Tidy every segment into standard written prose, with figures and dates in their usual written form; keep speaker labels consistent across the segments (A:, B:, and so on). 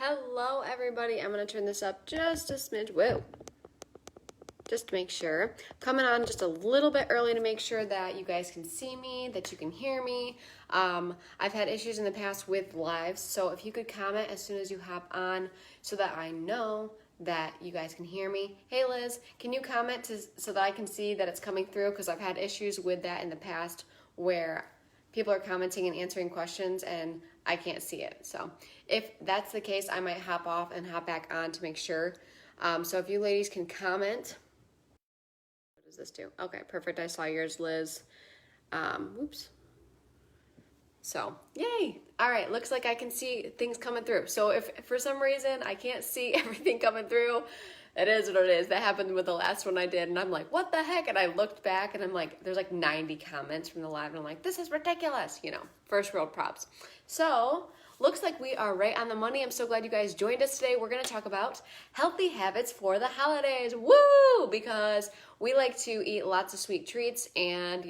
A: Hello, everybody. I'm going to turn this up just a smidge. Whoa. Just to make sure. Coming on just a little bit early to make sure that you guys can see me, that you can hear me. I've had issues in the past with lives, so if you could comment as soon as you hop on so that I know that you guys can hear me. Hey, Liz, can you comment so that I can see that it's coming through? Because I've had issues with that in the past where people are commenting and answering questions and I can't see it. So if that's the case, I might hop off and hop back on to make sure. So if you ladies can comment. What does this do? Okay, perfect. I saw yours, Liz. Whoops. So, yay. All right, looks like I can see things coming through. So if for some reason I can't see everything coming through, it is what it is. That happened with the last one I did, and I'm like, what the heck? And I looked back, and I'm like, there's like 90 comments from the live, and I'm like, this is ridiculous. First world props. So, looks like we are right on the money. I'm so glad you guys joined us today. We're going to talk about healthy habits for the holidays. Woo! Because we like to eat lots of sweet treats and,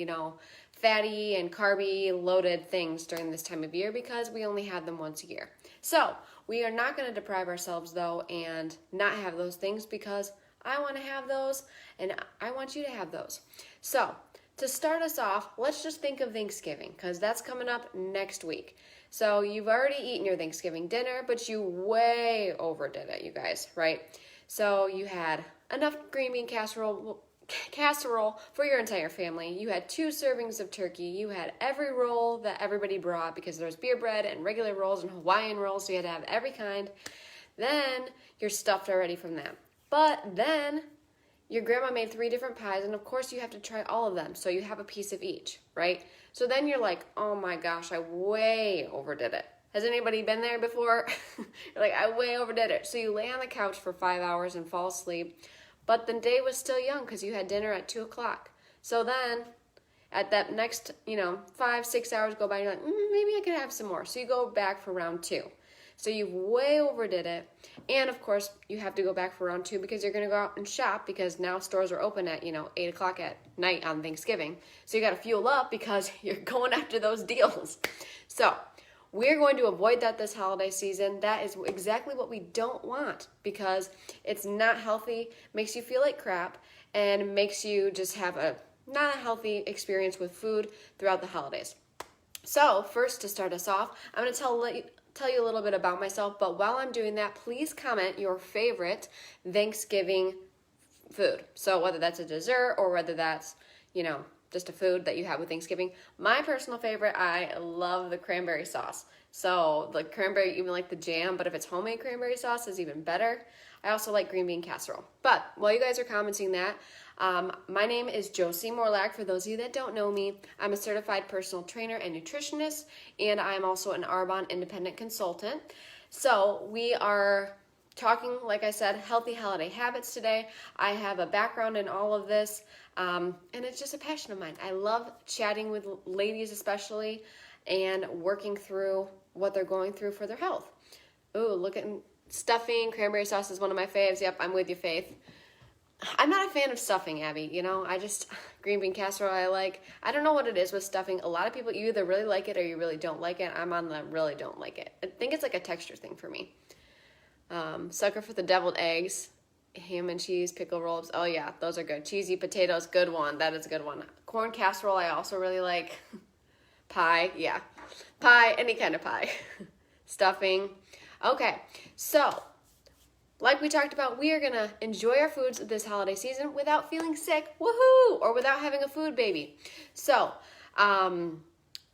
A: fatty and carby loaded things during this time of year because we only have them once a year. So we are not going to deprive ourselves though and not have those things because I want to have those and I want you to have those. So to start us off, let's just think of Thanksgiving because that's coming up next week. So you've already eaten your Thanksgiving dinner, but you way overdid it, you guys, right? So you had enough green bean casserole for your entire family. You had 2 servings of turkey. You had every roll that everybody brought because there was beer bread and regular rolls and Hawaiian rolls, so you had to have every kind. Then you're stuffed already from that. But then your grandma made 3 different pies, and of course you have to try all of them, so you have a piece of each, right? So then you're like, oh my gosh, I way overdid it. Has anybody been there before? You're like, I way overdid it. So you lay on the couch for 5 hours and fall asleep. But the day was still young because you had dinner at 2 o'clock. So then at that next, 5-6 hours go by and you're like, maybe I could have some more. So you go back for round 2. So you way overdid it. And of course, you have to go back for round 2 because you're going to go out and shop because now stores are open at, 8 o'clock at night on Thanksgiving. So you got to fuel up because you're going after those deals. So we're going to avoid that this holiday season. That is exactly what we don't want because it's not healthy, makes you feel like crap, and makes you just have not a healthy experience with food throughout the holidays. So first, to start us off, I'm going to tell you a little bit about myself, but while I'm doing that, please comment your favorite Thanksgiving food. So whether that's a dessert or whether that's, just a food that you have with Thanksgiving. My personal favorite, I love the cranberry sauce. So the cranberry, even like the jam, but if it's homemade cranberry sauce is even better. I also like green bean casserole. But while you guys are commenting that, my name is Josie Morlack. For those of you that don't know me, I'm a certified personal trainer and nutritionist, and I'm also an Arbonne independent consultant. So we are talking, like I said, healthy holiday habits today. I have a background in all of this, and it's just a passion of mine. I love chatting with ladies especially and working through what they're going through for their health. Ooh, look at stuffing. Cranberry sauce is one of my faves. Yep, I'm with you, Faith. I'm not a fan of stuffing, Abby. Green bean casserole I like. I don't know what it is with stuffing. A lot of people, you either really like it or you really don't like it. I'm on the really don't like it. I think it's like a texture thing for me. Sucker for the deviled eggs, ham and cheese, pickle rolls. Oh yeah, those are good. Cheesy potatoes, good one. That is a good one. Corn casserole, I also really like. Pie, yeah. Pie, any kind of pie. Stuffing. Okay, so like we talked about, we are going to enjoy our foods this holiday season without feeling sick, woohoo, or without having a food baby. So,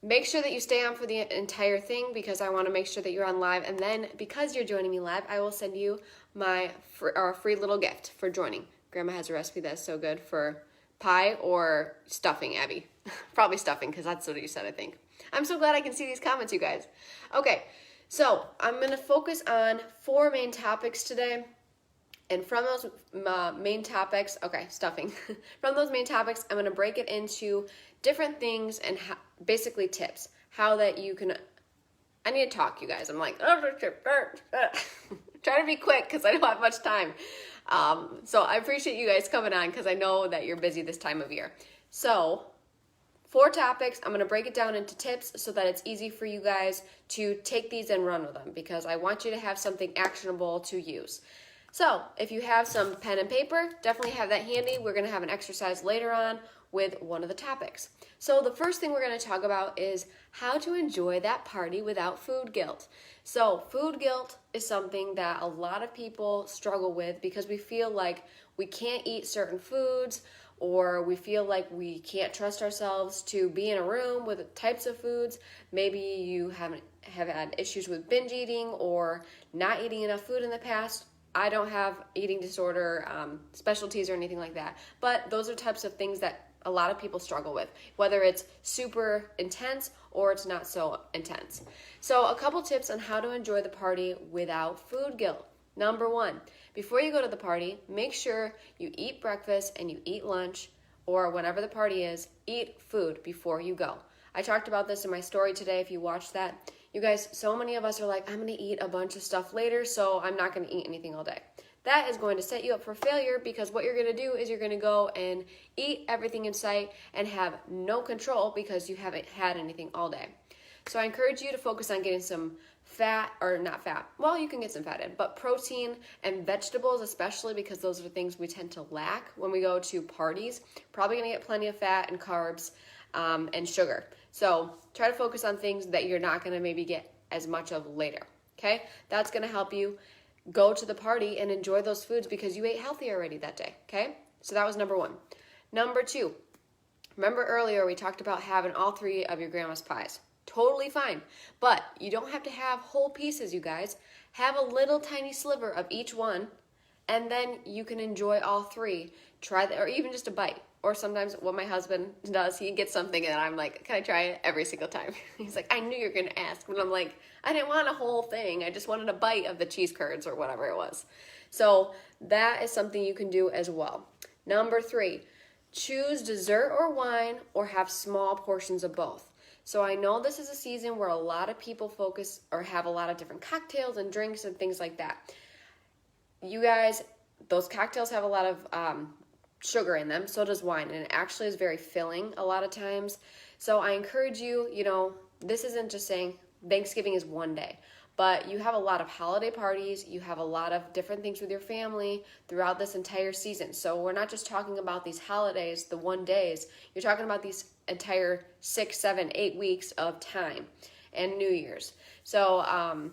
A: make sure that you stay on for the entire thing because I want to make sure that you're on live. And then because you're joining me live, I will send you my free little gift for joining. Grandma has a recipe that's so good for pie or stuffing, Abby. Probably stuffing because that's what you said, I think. I'm so glad I can see these comments, you guys. Okay, so I'm going to focus on 4 main topics today. And from those main topics, stuffing. From those main topics, I'm going to break it into different things and basically tips. How that you can, I need to talk, you guys. I'm like, try to be quick because I don't have much time. So I appreciate you guys coming on because I know that you're busy this time of year. So 4 topics. I'm going to break it down into tips so that it's easy for you guys to take these and run with them, because I want you to have something actionable to use. So if you have some pen and paper, definitely have that handy. We're going to have an exercise later on with one of the topics. So the first thing we're going to talk about is how to enjoy that party without food guilt. So food guilt is something that a lot of people struggle with because we feel like we can't eat certain foods, or we feel like we can't trust ourselves to be in a room with types of foods. Maybe you have had issues with binge eating or not eating enough food in the past. I don't have eating disorder specialties or anything like that, but those are types of things that a lot of people struggle with, whether it's super intense or it's not so intense. So a couple tips on how to enjoy the party without food guilt. Number 1, before you go to the party, make sure you eat breakfast and you eat lunch, or whenever the party is, eat food before you go. I talked about this in my story today if you watched that. You guys, so many of us are like, I'm going to eat a bunch of stuff later, so I'm not going to eat anything all day. That is going to set you up for failure, because what you're going to do is you're going to go and eat everything in sight and have no control because you haven't had anything all day. So I encourage you to focus on getting some fat, or not fat, well, you can get some fat in, but protein and vegetables especially, because those are things we tend to lack when we go to parties. Probably going to get plenty of fat and carbs and sugar. So try to focus on things that you're not going to maybe get as much of later, okay? That's going to help you go to the party and enjoy those foods because you ate healthy already that day, okay? So that was number 1. Number 2, remember earlier we talked about having all 3 of your grandma's pies. Totally fine, but you don't have to have whole pieces, you guys. Have a little tiny sliver of each one, and then you can enjoy all 3. Try that, or even just a bite. Or sometimes what my husband does, he gets something and I'm like, can I try it? Every single time. He's like, I knew you were going to ask. But I'm like, I didn't want a whole thing. I just wanted a bite of the cheese curds or whatever it was. So that is something you can do as well. Number 3, choose dessert or wine, or have small portions of both. So I know this is a season where a lot of people focus or have a lot of different cocktails and drinks and things like that. You guys, those cocktails have a lot of sugar in them, so does wine, and it actually is very filling a lot of times. So I encourage you, this isn't just saying Thanksgiving is one day, but you have a lot of holiday parties, you have a lot of different things with your family throughout this entire season. So we're not just talking about these holidays, the one days, you're talking about these entire 6, 7, 8 weeks of time, and New Year's. So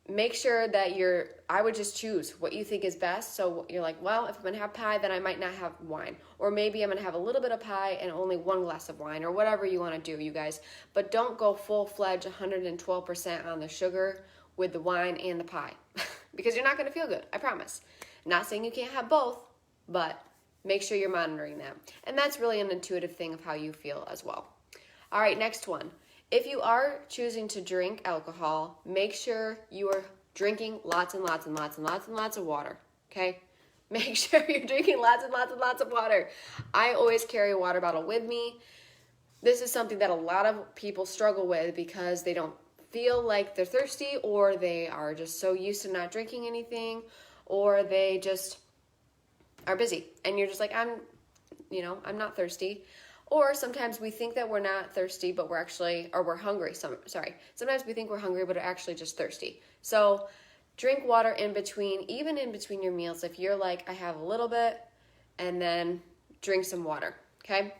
A: make sure that I would just choose what you think is best. So you're like, well, if I'm going to have pie, then I might not have wine. Or maybe I'm going to have a little bit of pie and only 1 glass of wine, or whatever you want to do, you guys. But don't go full-fledged 112% on the sugar with the wine and the pie because you're not going to feel good, I promise. Not saying you can't have both, but make sure you're monitoring that. And that's really an intuitive thing of how you feel as well. All right, next one. If you are choosing to drink alcohol, make sure you are drinking lots and lots and lots and lots and lots of water, okay? Make sure you're drinking lots and lots and lots of water. I always carry a water bottle with me. This is something that a lot of people struggle with because they don't feel like they're thirsty, or they are just so used to not drinking anything, or they just are busy. And you're just like, I'm not thirsty. Or sometimes we think that we're not thirsty, but we're hungry. Sometimes we think we're hungry, but we're actually just thirsty. So drink water even in between your meals. If you're like, I have a little bit, and then drink some water, okay?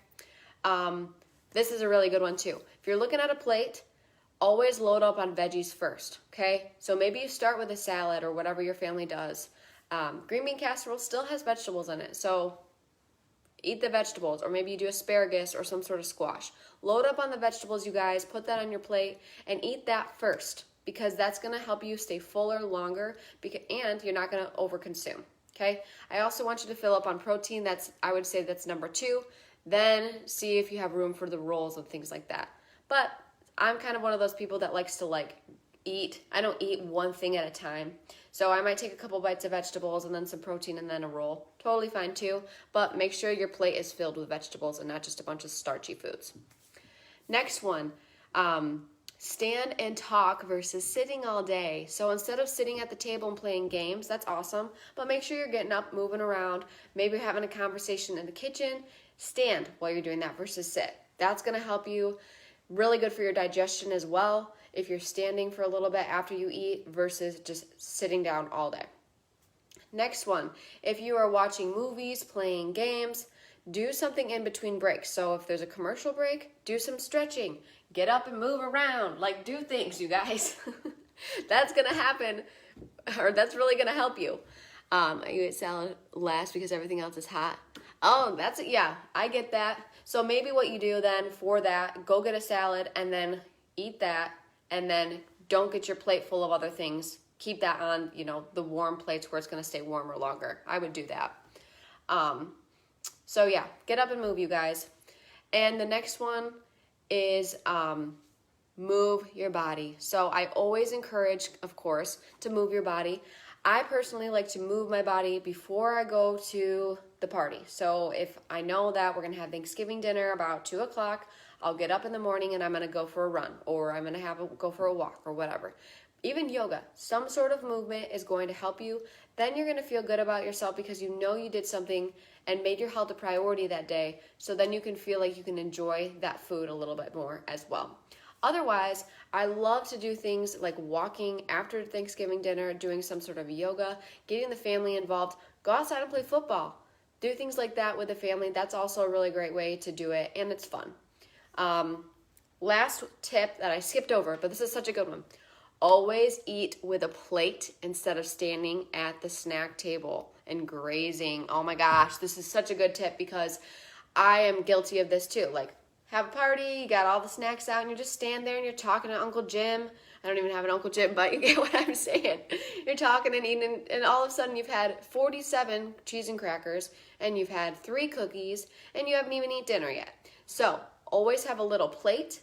A: This is a really good one too. If you're looking at a plate, always load up on veggies first, okay? So maybe you start with a salad or whatever your family does. Green bean casserole still has vegetables in it, so eat the vegetables, or maybe you do asparagus or some sort of squash. Load up on the vegetables, you guys. Put that on your plate and eat that first, because that's going to help you stay fuller longer, and you're not going to overconsume, okay? I also want you to fill up on protein. I would say that's number 2. Then see if you have room for the rolls and things like that. But I'm kind of one of those people that likes to eat. I don't eat one thing at a time. So I might take a couple bites of vegetables and then some protein and then a roll. Totally fine too, but make sure your plate is filled with vegetables and not just a bunch of starchy foods. Next one, stand and talk versus sitting all day. So instead of sitting at the table and playing games, that's awesome, but make sure you're getting up, moving around, maybe having a conversation in the kitchen. Stand while you're doing that versus sit. That's going to help you. Really good for your digestion as well if you're standing for a little bit after you eat versus just sitting down all day. Next one, if you are watching movies, playing games, do something in between breaks. So if there's a commercial break, do some stretching. Get up and move around. Like, do things, you guys. That's going to happen, or that's really going to help you. I eat salad last because everything else is hot. Oh, yeah, I get that. So maybe what you do then for that, go get a salad and then eat that, and then don't get your plate full of other things. Keep that on, the warm plates where it's going to stay warmer longer. I would do that. So yeah, get up and move, you guys. And the next one is move your body. So I always encourage, of course, to move your body. I personally like to move my body before I go to the party. So if I know that we're going to have Thanksgiving dinner about 2 o'clock, I'll get up in the morning and I'm going to go for a run, or I'm going to go for a walk, or whatever. Even yoga, some sort of movement is going to help you. Then you're going to feel good about yourself because you know you did something and made your health a priority that day. So then you can feel like you can enjoy that food a little bit more as well. Otherwise, I love to do things like walking after Thanksgiving dinner, doing some sort of yoga, getting the family involved, go outside and play football. Do things like that with the family. That's also a really great way to do it, and it's fun. Last tip that I skipped over, but this is such a good one. Always eat with a plate instead of standing at the snack table and grazing. Oh my gosh, this is such a good tip because I am guilty of this too. Like, have a party, you got all the snacks out, and you just stand there and you're talking to Uncle Jim. I don't even have an Uncle Jim, but you get what I'm saying. You're talking and eating, and all of a sudden you've had 47 cheese and crackers, and you've had 3 cookies, and you haven't even eaten dinner yet. So always have a little plate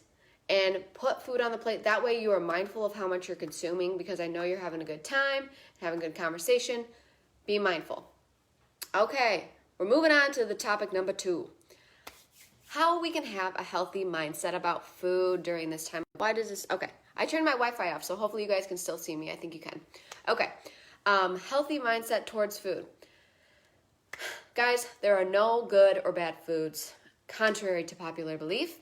A: and put food on the plate. That way you are mindful of how much you're consuming, because I know you're having a good time, having a good conversation. Be mindful. Okay, we're moving on to the topic number 2. How we can have a healthy mindset about food during this time. Why does this? Okay, I turned my Wi-Fi off, so hopefully you guys can still see me. I think you can. Okay, healthy mindset towards food. Guys, there are no good or bad foods, contrary to popular belief.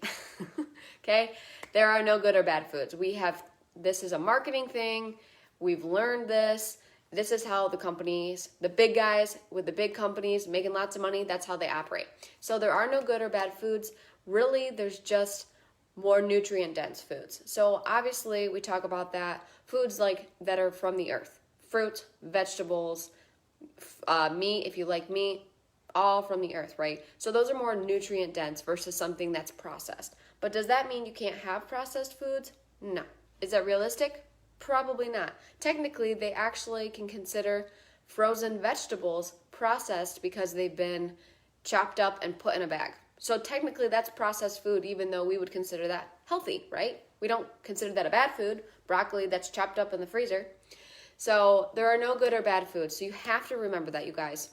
A: Okay, there are no good or bad foods. This is a marketing thing. We've learned this. This is how the companies, the big guys with the big companies making lots of money, that's how they operate. So there are no good or bad foods. Really, there's just more nutrient-dense foods. So obviously, we talk about that. Foods like that are from the earth. Fruit, vegetables, meat, if you like meat, all from the earth, right? So those are more nutrient-dense versus something that's processed. But does that mean you can't have processed foods? No. Is that realistic? Probably not. Technically, they actually can consider frozen vegetables processed because they've been chopped up and put in a bag. So technically, that's processed food, even though we would consider that healthy, right? We don't consider that a bad food. Broccoli that's chopped up in the freezer. So there are no good or bad foods. So you have to remember that, you guys.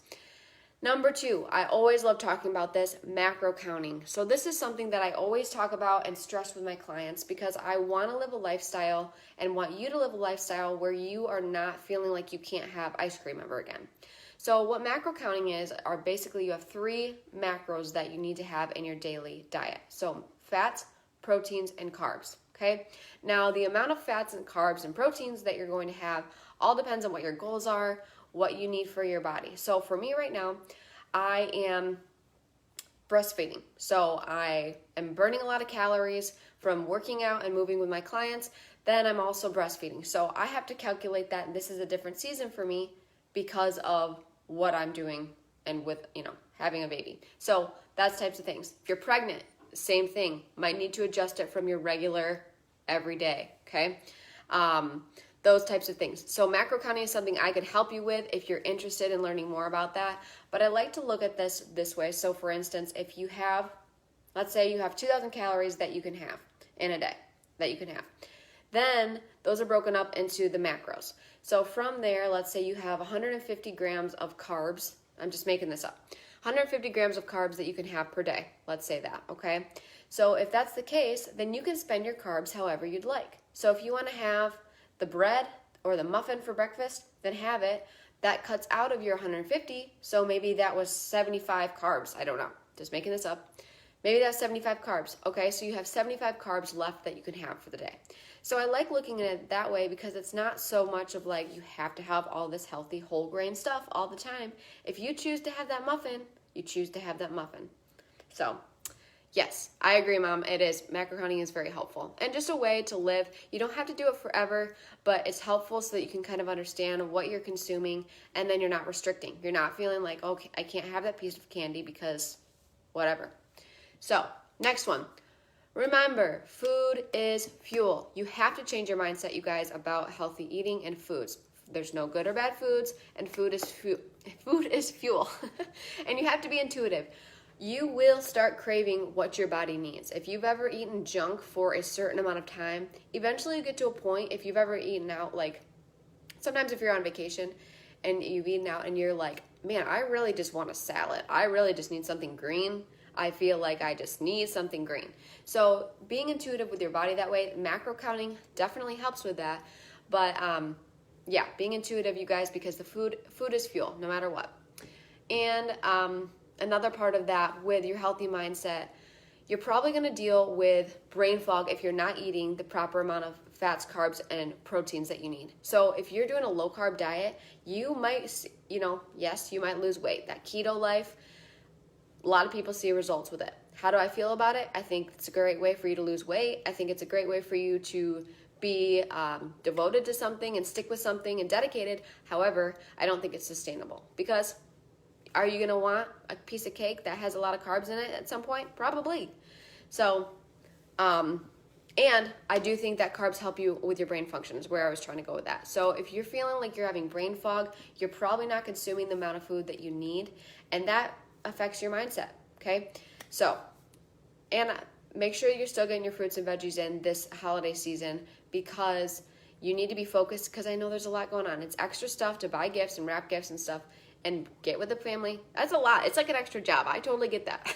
A: Number 2, I always love talking about this, macro counting. So this is something that I always talk about and stress with my clients because I want to live a lifestyle and want you to live a lifestyle where you are not feeling like you can't have ice cream ever again. So what macro counting is are basically you have 3 macros that you need to have in your daily diet. So fats, proteins, and carbs. Okay. Now the amount of fats and carbs and proteins that you're going to have all depends on what your goals are, what you need for your body. So for me right now, I am breastfeeding. So I am burning a lot of calories from working out and moving with my clients. Then I'm also breastfeeding. So I have to calculate that. And this is a different season for me because of what I'm doing and with, having a baby. So that's types of things. If you're pregnant, same thing. Might need to adjust it from your regular everyday. Okay. Those types of things. So macro counting is something I could help you with if you're interested in learning more about that. But I like to look at this way. So for instance, if you have, let's say you have 2,000 calories that you can have in a day, then those are broken up into the macros. So from there, let's say you have 150 grams of carbs. I'm just making this up. 150 grams of carbs that you can have per day. Let's say that, okay? So if that's the case, then you can spend your carbs however you'd like. So if you want to have the bread or the muffin for breakfast, then have it. That cuts out of your 150, so maybe that was 75 carbs. I don't know, just making this up. Maybe that's 75 carbs. Okay, so you have 75 carbs left that you can have for the day. So I like looking at it that way because it's not so much of like you have to have all this healthy whole grain stuff all the time. If you choose to have that muffin, you choose to have that muffin. So yes, I agree, Mom. It is. Macro counting is very helpful. And just a way to live. You don't have to do it forever, but it's helpful so that you can kind of understand what you're consuming and then you're not restricting. You're not feeling like, okay, I can't have that piece of candy because whatever. So, next one. Remember, food is fuel. You have to change your mindset, you guys, about healthy eating and foods. There's no good or bad foods, and food is fuel. And you have to be intuitive. You will start craving what your body needs. If you've ever eaten junk for a certain amount of time, eventually you get to a point, if you've ever eaten out, like sometimes if you're on vacation and you've eaten out and you're like, man, I really just want a salad. I really just need something green. I feel like I just need something green. So being intuitive with your body that way, macro counting definitely helps with that. But yeah, being intuitive, you guys, because the food is fuel, no matter what. And another part of that with your healthy mindset, you're probably going to deal with brain fog if you're not eating the proper amount of fats, carbs, and proteins that you need. So if you're doing a low carb diet, you might, yes, you might lose weight. That keto life, a lot of people see results with it. How do I feel about it? I think it's a great way for you to lose weight. I think it's a great way for you to be devoted to something and stick with something and dedicated. However, I don't think it's sustainable because are you going to want a piece of cake that has a lot of carbs in it at some point? Probably. So, and I do think that carbs help you with your brain function is where I was trying to go with that. So if you're feeling like you're having brain fog, you're probably not consuming the amount of food that you need, and that affects your mindset, okay? So, and make sure you're still getting your fruits and veggies in this holiday season because you need to be focused because I know there's a lot going on. It's extra stuff to buy gifts and wrap gifts and stuff and get with the family. That's a lot. It's like an extra job. I totally get that.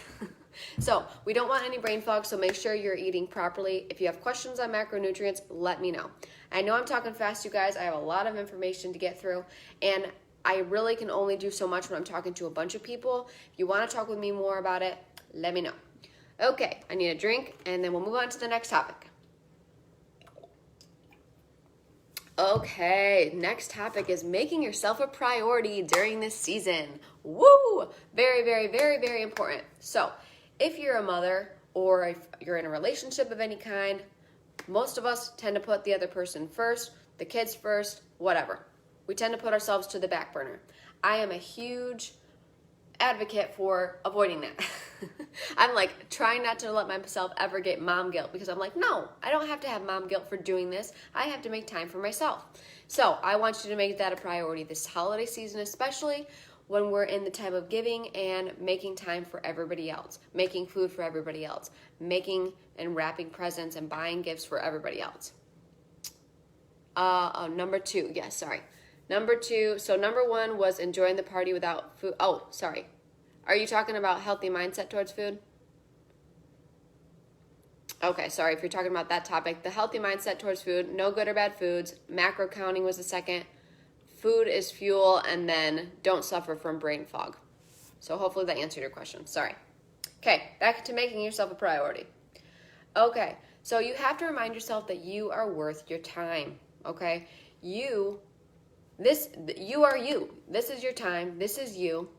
A: So we don't want any brain fog, so make sure you're eating properly. If you have questions on macronutrients, let me know. I know I'm talking fast, you guys. I have a lot of information to get through, and I really can only do so much when I'm talking to a bunch of people. If you want to talk with me more about it, let me know. Okay, I need a drink, and then we'll move on to the next topic. Okay, next topic is making yourself a priority during this season. Woo! Very, very, very, very important. So, if you're a mother or if you're in a relationship of any kind, most of us tend to put the other person first, the kids first, whatever. We tend to put ourselves to the back burner. I am a huge advocate for avoiding that. I'm like trying not to let myself ever get mom guilt because I'm like, no, I don't have to have mom guilt for doing this. I have to make time for myself. So I want you to make that a priority this holiday season, especially when we're in the time of giving and making time for everybody else, making food for everybody else, making and wrapping presents and buying gifts for everybody else. Number two, yes, sorry. Number two, so number one was enjoying the party without food. Oh, sorry. Are you talking about healthy mindset towards food? Okay, sorry if you're talking about that topic. The healthy mindset towards food, no good or bad foods. Macro counting was the second. Food is fuel, and then don't suffer from brain fog. So hopefully that answered your question. Sorry. Okay, back to making yourself a priority. Okay, so you have to remind yourself that you are worth your time, okay? You are you. This is your time. This is you.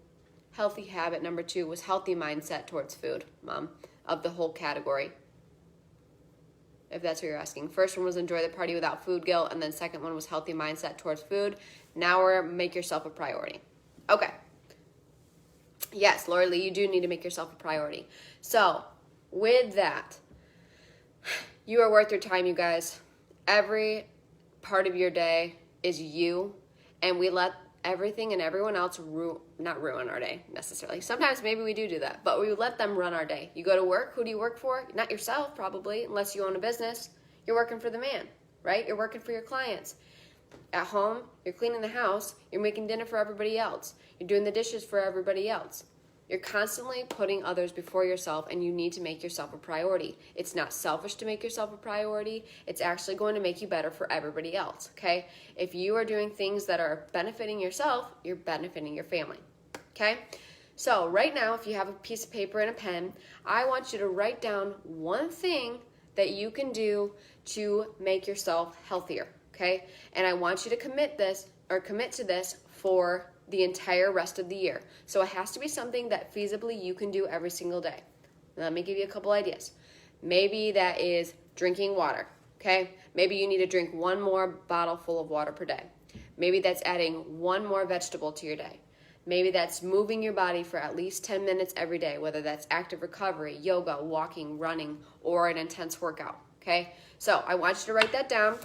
A: Healthy habit number two was healthy mindset towards food, Mom, of the whole category. If that's what you're asking. First one was enjoy the party without food guilt, and then second one was healthy mindset towards food. Now we're make yourself a priority. Okay. Yes, Lori Lee, you do need to make yourself a priority. So, with that, you are worth your time, you guys. Every part of your day is you, and we let everything and everyone else not ruin our day necessarily. Sometimes maybe we do that, but we let them run our day. You go to work, who do you work for? Not yourself, probably, unless you own a business. You're working for the man, right? You're working for your clients. At home, you're cleaning the house, you're making dinner for everybody else. You're doing the dishes for everybody else. You're constantly putting others before yourself, and you need to make yourself a priority. It's not selfish to make yourself a priority. It's actually going to make you better for everybody else, okay? If you are doing things that are benefiting yourself, you're benefiting your family, okay? So right now, if you have a piece of paper and a pen, I want you to write down one thing that you can do to make yourself healthier, okay? And I want you to commit to this for the entire rest of the year. So it has to be something that feasibly you can do every single day. Let me give you a couple ideas. Maybe that is drinking water, okay? Maybe you need to drink one more bottle full of water per day. Maybe that's adding one more vegetable to your day. Maybe that's moving your body for at least 10 minutes every day, whether that's active recovery, yoga, walking, running, or an intense workout, okay? So I want you to write that down.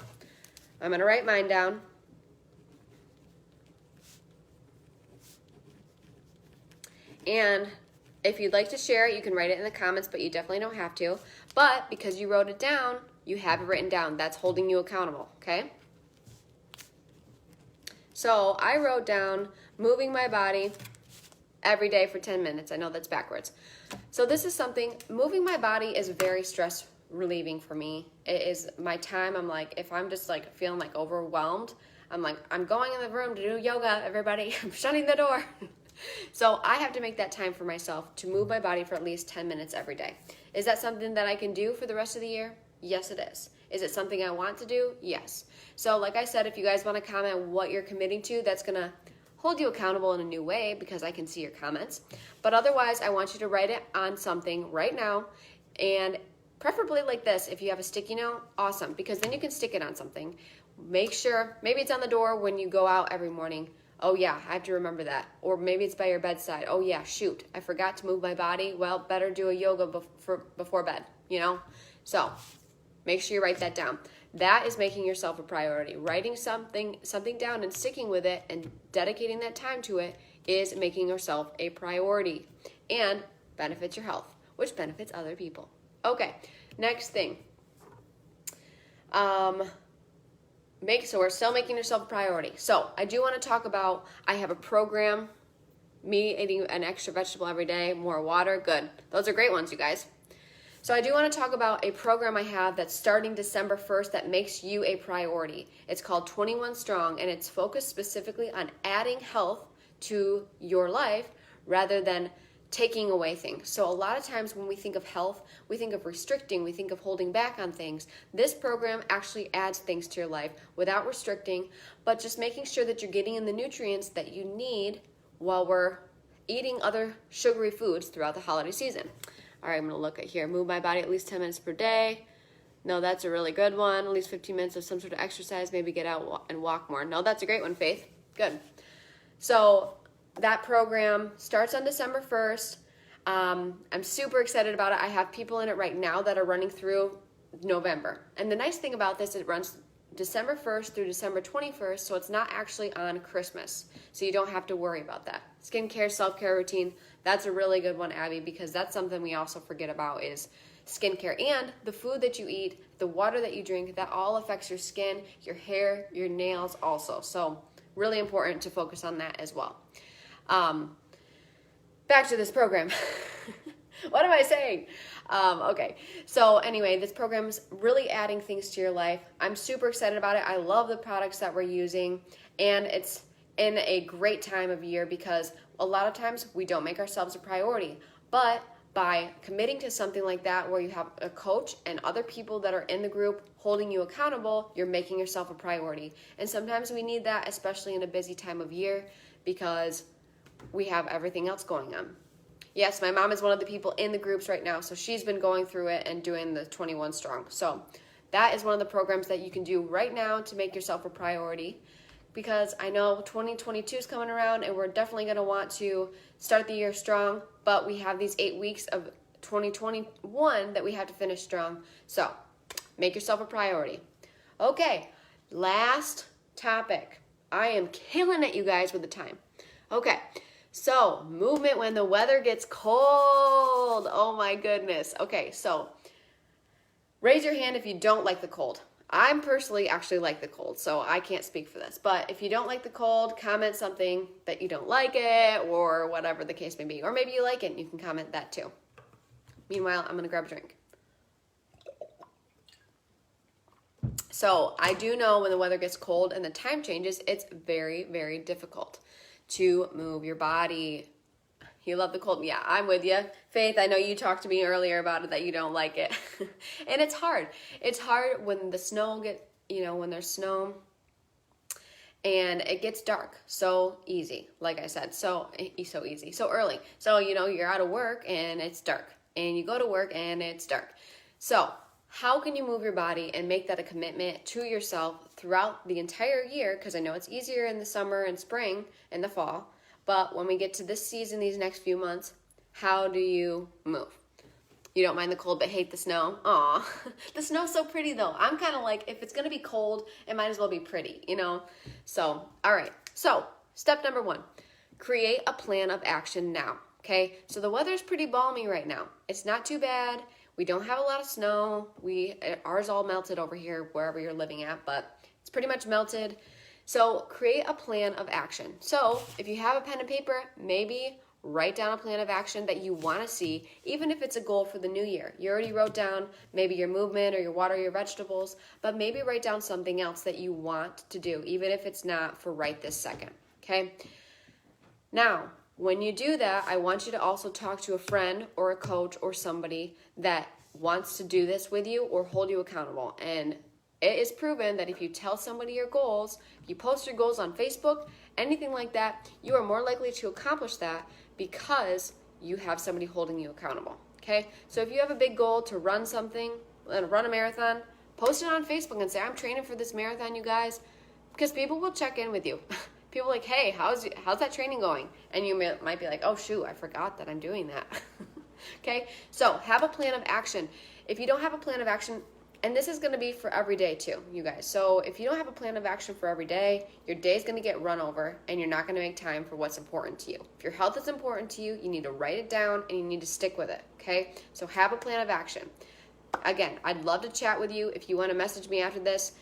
A: I'm going to write mine down. And if you'd like to share it, you can write it in the comments, but you definitely don't have to. But because you wrote it down, you have it written down. That's holding you accountable, okay? So I wrote down moving my body every day for 10 minutes. I know that's backwards. So this is something, moving my body is very stress relieving for me. It is my time. I'm like, if I'm just like feeling like overwhelmed, I'm like, I'm going in the room to do yoga, everybody. I'm shutting the door. So I have to make that time for myself to move my body for at least 10 minutes every day. Is that something that I can do for the rest of the year? Yes, it is. Is it something I want to do? Yes. So like I said, if you guys want to comment what you're committing to, that's going to hold you accountable in a new way because I can see your comments. But otherwise, I want you to write it on something right now, and preferably like this. If you have a sticky note, awesome, because then you can stick it on something. Make sure, maybe it's on the door when you go out every morning. Oh yeah, I have to remember that. Or maybe it's by your bedside. Oh yeah, shoot, I forgot to move my body. Well, better do a yoga before bed, you know? So make sure you write that down. That is making yourself a priority. Writing something down and sticking with it and dedicating that time to it is making yourself a priority and benefits your health, which benefits other people. Okay, next thing. So we're still making yourself a priority. So I do want to talk about, I have a program, me eating an extra vegetable every day, more water, good. Those are great ones, you guys. So I do want to talk about a program I have that's starting December 1st that makes you a priority. It's called 21 Strong, and it's focused specifically on adding health to your life rather than taking away things. So a lot of times when we think of health, we think of restricting, we think of holding back on things. This program actually adds things to your life without restricting, but just making sure that you're getting in the nutrients that you need while we're eating other sugary foods throughout the holiday season. All right, I'm going to look at here. Move my body at least 10 minutes per day. No, that's a really good one. At least 15 minutes of some sort of exercise. Maybe get out and walk more. No, that's a great one, Faith. Good. So that program starts on December 1st. I'm super excited about it. I have people in it right now that are running through November. And the nice thing about this, it runs December 1st through December 21st, so it's not actually on Christmas. So you don't have to worry about that. Skincare, self-care routine, that's a really good one, Abby, because that's something we also forget about is skincare. And the food that you eat, the water that you drink, that all affects your skin, your hair, your nails also. So really important to focus on that as well. Back to this program. What am I saying? Okay, so anyway, this program's really adding things to your life. I'm super excited about it. I love the products that we're using, and it's in a great time of year because a lot of times we don't make ourselves a priority. But by committing to something like that where you have a coach and other people that are in the group holding you accountable, you're making yourself a priority. And sometimes we need that, especially in a busy time of year, because we have everything else going on. Yes, my mom is one of the people in the groups right now, so she's been going through it and doing the 21 Strong. So that is one of the programs that you can do right now to make yourself a priority, because I know 2022 is coming around and we're definitely going to want to start the year strong, but we have these 8 weeks of 2021 that we have to finish strong. So make yourself a priority. Okay, last topic. I am killing it, you guys, with the time. Okay. So, movement when the weather gets cold. Oh my goodness. Okay, so raise your hand if you don't like the cold. I'm personally actually like the cold, so I can't speak for this. But if you don't like the cold, comment something that you don't like it or whatever the case may be. Or maybe you like it and you can comment that too. Meanwhile, I'm going to grab a drink. So, I do know when the weather gets cold and the time changes, it's very, very difficult to move your body. You love the cold. Yeah, I'm with you. Faith, I know you talked to me earlier about it, that you don't like it. And it's hard. It's hard when the snow when there's snow and it gets dark so easy, like I said, so easy, so early. So, you're out of work and it's dark, and you go to work and it's dark. So how can you move your body and make that a commitment to yourself throughout the entire year? Because I know it's easier in the summer and spring and the fall, but when we get to this season, these next few months, how do you move? You don't mind the cold but hate the snow? Aw, the snow's so pretty though. I'm kind of like, if it's gonna be cold, it might as well be pretty, So, all right. So, step number 1, create a plan of action now, okay? So the weather's pretty balmy right now. It's not too bad. We don't have a lot of snow. Ours all melted over here, wherever you're living at, but it's pretty much melted. So create a plan of action. So if you have a pen and paper, maybe write down a plan of action that you want to see, even if it's a goal for the new year. You already wrote down maybe your movement or your water, your vegetables, but maybe write down something else that you want to do, even if it's not for right this second, okay? Now, when you do that, I want you to also talk to a friend or a coach or somebody that wants to do this with you or hold you accountable. And it is proven that if you tell somebody your goals, if you post your goals on Facebook, anything like that, you are more likely to accomplish that because you have somebody holding you accountable, okay? So if you have a big goal to run something, run a marathon, post it on Facebook and say, I'm training for this marathon, you guys, because people will check in with you. People are like, hey, how's that training going? And you might be like, oh, shoot, I forgot that I'm doing that. Okay, so have a plan of action. If you don't have a plan of action, and this is going to be for every day too, you guys. So if you don't have a plan of action for every day, your day is going to get run over and you're not going to make time for what's important to you. If your health is important to you, you need to write it down and you need to stick with it, okay? So have a plan of action. Again, I'd love to chat with you. If you want to message me after this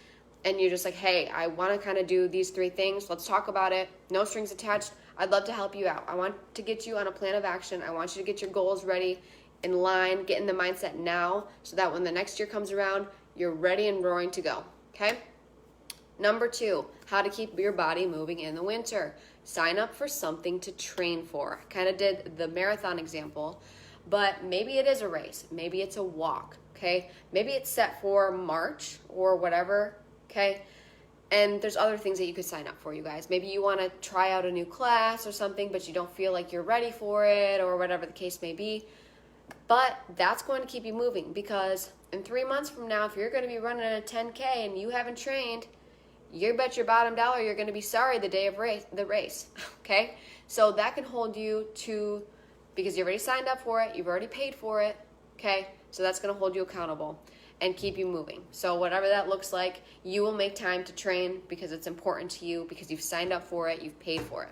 A: and you're just like, hey, I want to kind of do these 3 things, let's talk about it. No strings attached. I'd love to help you out. I want to get you on a plan of action. I want you to get your goals ready, in line, get in the mindset now so that when the next year comes around, you're ready and roaring to go, okay? Number 2, how to keep your body moving in the winter. Sign up for something to train for. I kind of did the marathon example, but maybe it is a race. Maybe it's a walk, okay? Maybe it's set for March or whatever, okay? And there's other things that you could sign up for, you guys. Maybe you want to try out a new class or something, but you don't feel like you're ready for it or whatever the case may be. But that's going to keep you moving because in 3 months from now, if you're going to be running a 10K and you haven't trained, you bet your bottom dollar you're going to be sorry the day of the race, okay? So that can hold you to, because you already signed up for it, you've already paid for it, okay? So that's going to hold you accountable and keep you moving. So whatever that looks like, you will make time to train because it's important to you, because you've signed up for it, you've paid for it.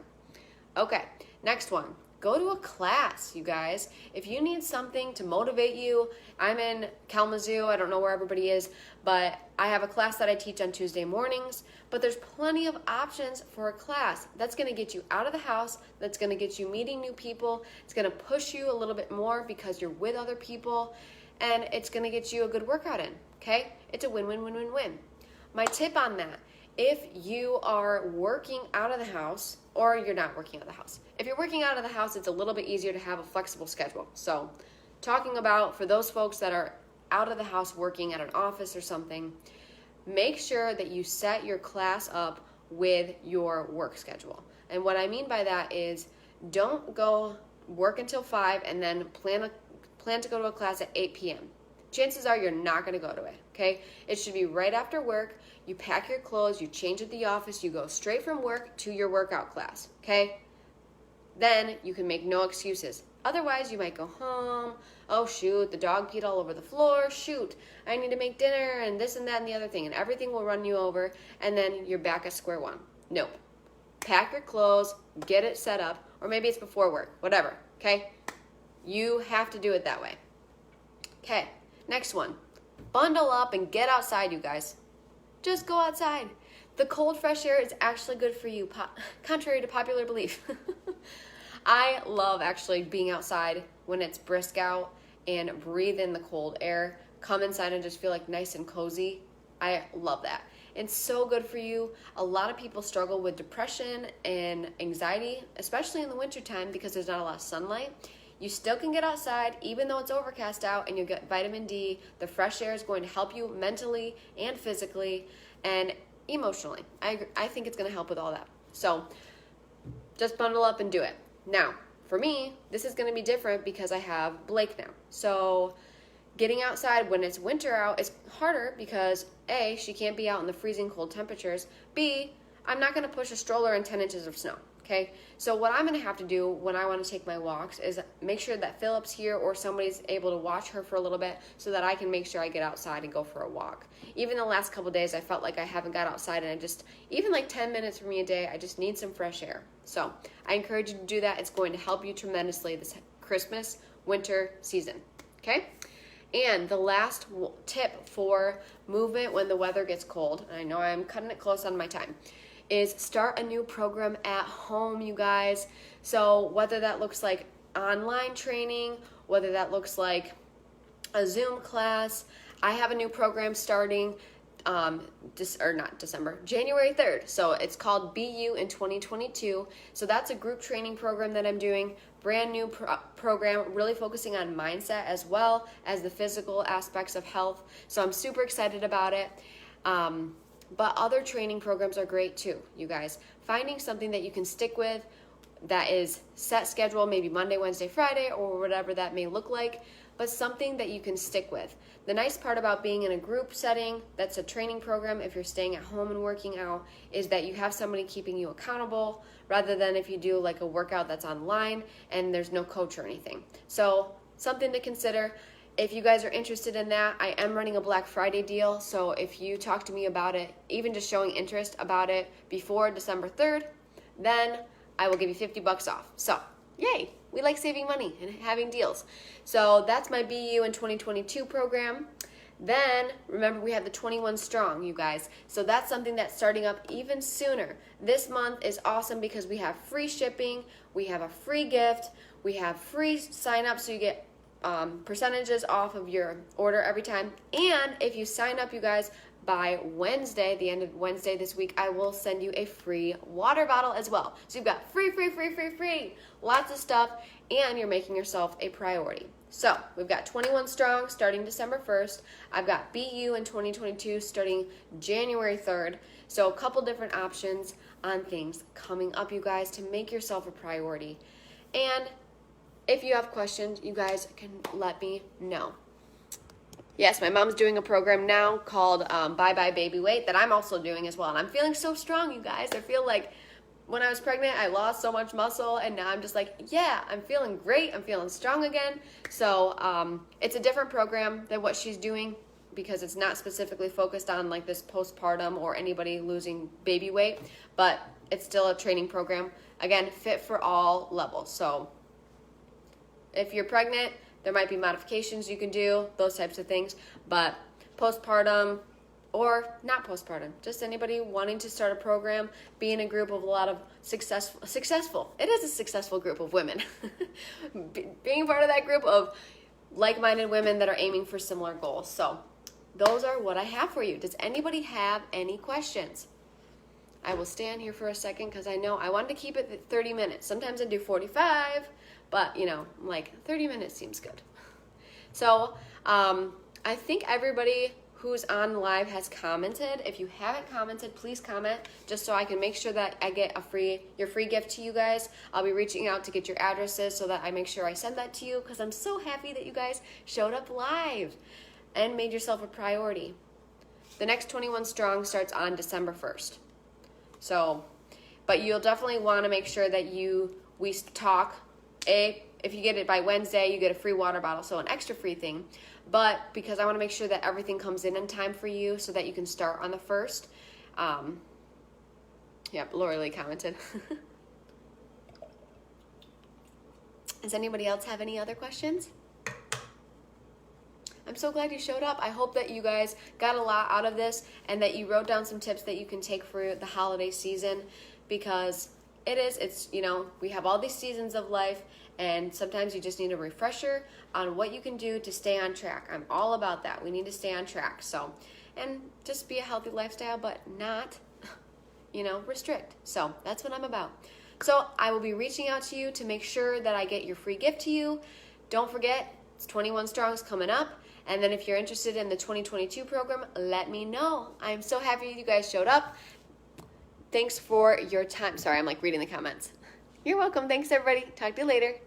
A: Okay, next one. Go to a class, you guys. If you need something to motivate you, I'm in Kalamazoo. I don't know where everybody is, but I have a class that I teach on Tuesday mornings. But there's plenty of options for a class. That's going to get you out of the house. That's going to get you meeting new people. It's going to push you a little bit more because you're with other people. And it's going to get you a good workout in, okay? It's a win-win-win-win-win. My tip on that, if you are working out of the house or you're not working out of the house. If you're working out of the house, it's a little bit easier to have a flexible schedule. So talking about for those folks that are out of the house working at an office or something, make sure that you set your class up with your work schedule. And what I mean by that is don't go work until 5 and then plan to go to a class at 8 p.m. Chances are you're not going to go to it, okay? It should be right after work. You pack your clothes, you change at the office, you go straight from work to your workout class, okay? Then you can make no excuses. Otherwise, you might go home. Oh, shoot, the dog peed all over the floor. Shoot, I need to make dinner and this and that and the other thing. And everything will run you over, and then you're back at square one. Nope. Pack your clothes, get it set up, or maybe it's before work, whatever, okay? You have to do it that way. Okay, next one. Bundle up and get outside, you guys. Just go outside. The cold, fresh air is actually good for you, contrary to popular belief. I love actually being outside when it's brisk out and breathe in the cold air. Come inside and just feel like nice and cozy. I love that. It's so good for you. A lot of people struggle with depression and anxiety, especially in the wintertime because there's not a lot of sunlight. You still can get outside even though it's overcast out, and you'll get vitamin D. The fresh air is going to help you mentally and physically and emotionally. I think it's going to help with all that. So just bundle up and do it. Now, for me, this is going to be different because I have Blake now. So getting outside when it's winter out is harder because A, she can't be out in the freezing cold temperatures. B, I'm not going to push a stroller in 10 inches of snow. Okay, so what I'm going to have to do when I want to take my walks is make sure that Philip's here or somebody's able to watch her for a little bit so that I can make sure I get outside and go for a walk. Even the last couple days, I felt like I haven't got outside, and even like 10 minutes for me a day, I just need some fresh air. So I encourage you to do that. It's going to help you tremendously this Christmas, winter season. Okay? And the last tip for movement when the weather gets cold, and I know I'm cutting it close on my time, is start a new program at home, you guys. So whether that looks like online training, whether that looks like a Zoom class, I have a new program starting January 3rd. So it's called BU in 2022. So that's a group training program that I'm doing, brand new program, really focusing on mindset as well as the physical aspects of health. So I'm super excited about it. But other training programs are great too, you guys. Finding something that you can stick with that is set schedule, maybe Monday, Wednesday, Friday, or whatever that may look like, but something that you can stick with. The nice part about being in a group setting that's a training program, if you're staying at home and working out, is that you have somebody keeping you accountable rather than if you do like a workout that's online and there's no coach or anything. So something to consider. If you guys are interested in that, I am running a Black Friday deal. So if you talk to me about it, even just showing interest about it before December 3rd, then I will give you $50 off. So, yay, we like saving money and having deals. So that's my BU in 2022 program. Then, remember, we have the 21 Strong, you guys. So that's something that's starting up even sooner. This month is awesome because we have free shipping, we have a free gift, we have free sign up so you get percentages off of your order every time. And if you sign up, you guys, by Wednesday, the end of Wednesday this week, I will send you a free water bottle as well. So you've got free, lots of stuff, and you're making yourself a priority. So we've got 21 Strong starting December 1st. I've got BU in 2022 starting January 3rd. So a couple different options on things coming up, you guys, to make yourself a priority. And if you have questions, you guys can let me know. Yes, my mom's doing a program now called Bye Bye Baby Weight that I'm also doing as well. And I'm feeling so strong, you guys. I feel like when I was pregnant, I lost so much muscle. And now I'm just like, yeah, I'm feeling great. I'm feeling strong again. So it's a different program than what she's doing because it's not specifically focused on like this postpartum or anybody losing baby weight. But it's still a training program. Again, fit for all levels. So if you're pregnant, there might be modifications you can do, those types of things. But postpartum or not postpartum, just anybody wanting to start a program, be in a group of a lot of successful, it is a successful group of women. Being part of that group of like-minded women that are aiming for similar goals. So those are what I have for you. Does anybody have any questions? I will stand here for a second because I know I wanted to keep it at 30 minutes. Sometimes I do 45. But, like 30 minutes seems good. So I think everybody who's on live has commented. If you haven't commented, please comment just so I can make sure that I get your free gift to you guys. I'll be reaching out to get your addresses so that I make sure I send that to you because I'm so happy that you guys showed up live and made yourself a priority. The next 21 Strong starts on December 1st. So, but you'll definitely want to make sure that we talk. If you get it by Wednesday, you get a free water bottle, so an extra free thing. But because I want to make sure that everything comes in time for you so that you can start on the 1st. Yep, Lori Lee commented. Does anybody else have any other questions? I'm so glad you showed up. I hope that you guys got a lot out of this and that you wrote down some tips that you can take for the holiday season because we have all these seasons of life and sometimes you just need a refresher on what you can do to stay on track. I'm all about that. We need to stay on track. So and just be a healthy lifestyle, but not, restrict. So that's what I'm about. So I will be reaching out to you to make sure that I get your free gift to you. Don't forget, it's 21 Strong's coming up. And then if you're interested in the 2022 program, let me know. I'm so happy you guys showed up. Thanks for your time. Sorry, I'm like reading the comments. You're welcome. Thanks, everybody. Talk to you later.